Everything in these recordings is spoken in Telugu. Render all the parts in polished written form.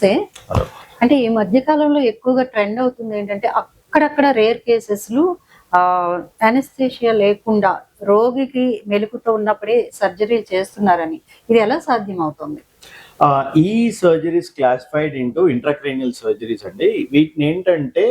సే అంటే ఈ మధ్య కాలంలో ఎక్కువగా ట్రెండ్ అవుతుంది ఏంటంటే అక్కడక్కడ రేర్ కేసెస్లు అనెస్థేషియా లేకుండా రోగికి మెలకుతో ఉన్నప్పుడే సర్జరీలు చేస్తున్నారని, ఇది ఎలా సాధ్యం అవుతుంది? ఈ surgeries classified into intracranial surgeries అండి. వీటిని ఏంటంటే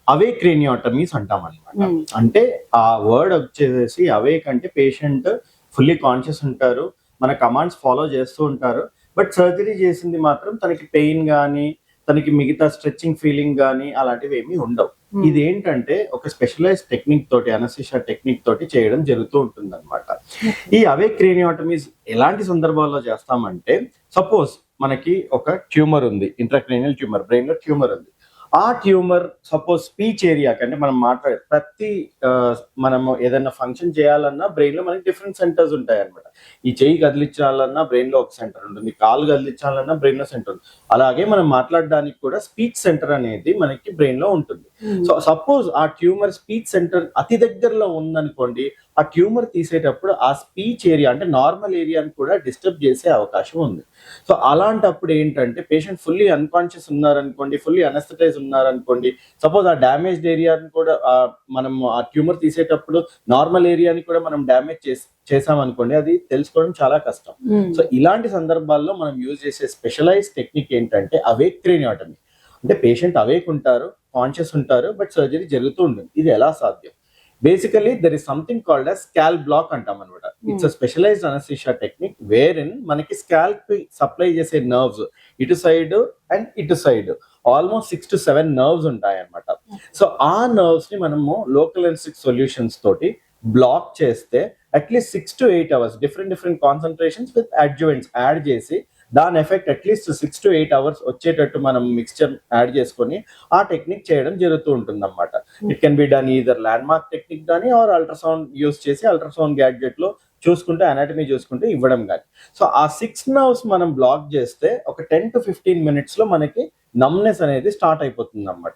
అవేక్ క్రేనియోటమీస్ అంటాం అనమాట. అంటే ఆ వర్డ్ వచ్చేసి అవేక్ అంటే పేషెంట్ ఫుల్లీ కాన్షియస్ ఉంటారు, మన కమాండ్స్ ఫాలో చేస్తూ ఉంటారు, బట్ సర్జరీ చేసింది మాత్రం తనకి పెయిన్ కానీ తనకి మిగతా స్ట్రెచ్చింగ్ ఫీలింగ్ కానీ అలాంటివి ఏమీ ఉండవు. ఇది ఏంటంటే ఒక స్పెషలైజ్ టెక్నిక్ తోటి, అనస్థీషియా టెక్నిక్ తోటి చేయడం జరుగుతూ ఉంటుంది అనమాట. ఈ అవేక్ క్రేనియోటమీస్ ఎలాంటి సందర్భాల్లో చేస్తామంటే, సపోజ్ మనకి ఒక ట్యూమర్ ఉంది, ఇంట్రాక్రేనియల్ ట్యూమర్, బ్రెయిన్ లో ట్యూమర్ ఉంది. ఆ ట్యూమర్ సపోజ్ స్పీచ్ ఏరియా కంటే మనం మాట్లాడే మనము ఏదైనా ఫంక్షన్ చేయాలన్నా బ్రెయిన్ లో మనకి డిఫరెంట్ సెంటర్స్ ఉంటాయి అనమాట. ఈ చెయ్యి కదిలించాలన్నా బ్రెయిన్ లో ఒక సెంటర్ ఉంటుంది, కాలు కదిలించాలన్నా బ్రెయిన్ లో సెంటర్ ఉంటుంది. అలాగే మనం మాట్లాడడానికి కూడా స్పీచ్ సెంటర్ అనేది మనకి బ్రెయిన్ లో ఉంటుంది. సో సపోజ్ ఆ ట్యూమర్ స్పీచ్ సెంటర్ అతి దగ్గరలో ఉందనుకోండి, ఆ ట్యూమర్ తీసేటప్పుడు ఆ స్పీచ్ ఏరియా అంటే నార్మల్ ఏరియాని కూడా డిస్టర్బ్ చేసే అవకాశం ఉంది. సో అలాంటప్పుడు ఏంటంటే పేషెంట్ ఫుల్లీ అన్కాన్షియస్ ఉన్నారనుకోండి, ఫుల్లీ అనస్థటైజ్ ఉన్నారనుకోండి, సపోజ్ ఆ డ్యామేజ్డ్ ఏరియాని కూడా మనం ఆ ట్యూమర్ తీసేటప్పుడు నార్మల్ ఏరియాని కూడా మనం డ్యామేజ్ చేసామనుకోండి, అది తెలుసుకోవడం చాలా కష్టం. సో ఇలాంటి సందర్భాల్లో మనం యూజ్ చేసే స్పెషలైజ్ టెక్నిక్ ఏంటంటే అవేక్ క్రేనియోటమీ. అంటే పేషెంట్ అవేక్ ఉంటారు, కాన్షియస్ ఉంటారు, బట్ సర్జరీ జరుగుతూ ఉంటుంది. ఇది ఎలా సాధ్యం? Basically there is something called as scalp block అంటాం అనమాట. It's a specialised anaesthesia technique wherein ఇన్ మనకి స్కాల్ప్ కి సప్లై చేసే నర్వ్స్ ఇటు సైడ్ అండ్ ఇటు సైడ్ ఆల్మోస్ట్ 6 to 7 నర్వ్స్ ఉంటాయి అనమాట. సో ఆ నర్వ్స్ ని మనము లోకల్ ఎనెస్థెటిక్ సొల్యూషన్స్ తోటి బ్లాక్ చేస్తే at least 6 to 8 hours different concentrations with adjuvants add చేసి దాని ఎఫెక్ట్ అట్లీస్ట్ 6 to 8 hours వచ్చేటట్టు మనం మిక్స్చర్ యాడ్ చేసుకొని ఆ టెక్నిక్ చేయడం జరుగుతూ ఉంటుంది అన్నమాట. It can be done either land mark technique కానీ ఆర్ అల్ట్రాసౌండ్ యూస్ చేసి అల్ట్రాసౌండ్ గ్యాడ్జెట్ లో చూసుకుంటే అనాటమీ చూసుకుంటే ఇవ్వడం కానీ. సో ఆ 6 నర్వ్స్ మనం బ్లాక్ చేస్తే ఒక 10 to 15 minutes లో మనకి నమ్నెస్ అనేది స్టార్ట్ అయిపోతుంది అన్నమాట.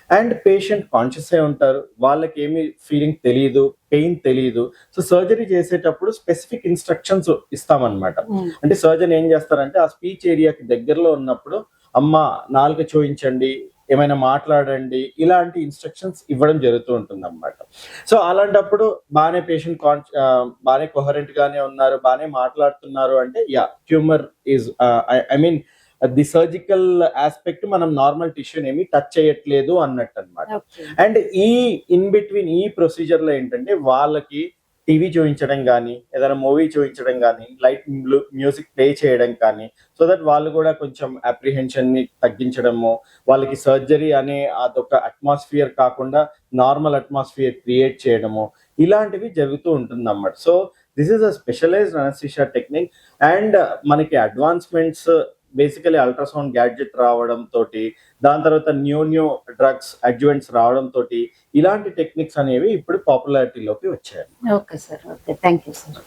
అండ్ పేషెంట్ కాన్షియస్ అయి ఉంటారు, వాళ్ళకి ఏమి ఫీలింగ్ తెలియదు, పెయిన్ తెలియదు. సో సర్జరీ చేసేటప్పుడు స్పెసిఫిక్ ఇన్స్ట్రక్షన్స్ ఇస్తామన్నమాట. అంటే సర్జన్ ఏం చేస్తారంటే ఆ స్పీచ్ ఏరియాకి దగ్గరలో ఉన్నప్పుడు అమ్మ నాలుక చూయించండి, ఏమైనా మాట్లాడండి, ఇలాంటి ఇన్స్ట్రక్షన్స్ ఇవ్వడం జరుగుతూ ఉంటుంది అన్నమాట. సో అలాంటప్పుడు బాగానే పేషెంట్ బాగానే కొహరెంట్ గానే ఉన్నారు, బాగానే మాట్లాడుతున్నారు అంటే tumour is I mean the surgical aspect మనం నార్మల్ టిష్యూని ఏమి టచ్ చేయట్లేదు అన్నట్టు అనమాట. అండ్ ఈ ఇన్ బిట్వీన్ ఈ ప్రొసీజర్ లో ఏంటంటే వాళ్ళకి టీవీ చూపించడం కానీ, ఏదైనా మూవీ చూపించడం కానీ, లైట్ మ్యూజిక్ ప్లే చేయడం కానీ, సో దట్ వాళ్ళు కూడా కొంచెం అప్రిహెన్షన్ ని తగ్గించడము, వాళ్ళకి సర్జరీ అనే అదొక అట్మాస్ఫియర్ కాకుండా నార్మల్ అట్మాస్ఫియర్ క్రియేట్ చేయడము, ఇలాంటివి జరుగుతూ ఉంటుంది అన్నమాట. So this is a specialised anaesthesia technique. And మనకి అడ్వాన్స్మెంట్స్ బేసికలీ అల్ట్రాసౌండ్ గ్యాడ్జెట్ రావడం తోటి, దాని తర్వాత న్యూ డ్రగ్స్ అడ్జువెంట్స్ రావడం తోటి ఇలాంటి టెక్నిక్స్ అనేవి ఇప్పుడు పాపులారిటీలోకి వచ్చాయి. Okay sir, okay, thank you sir.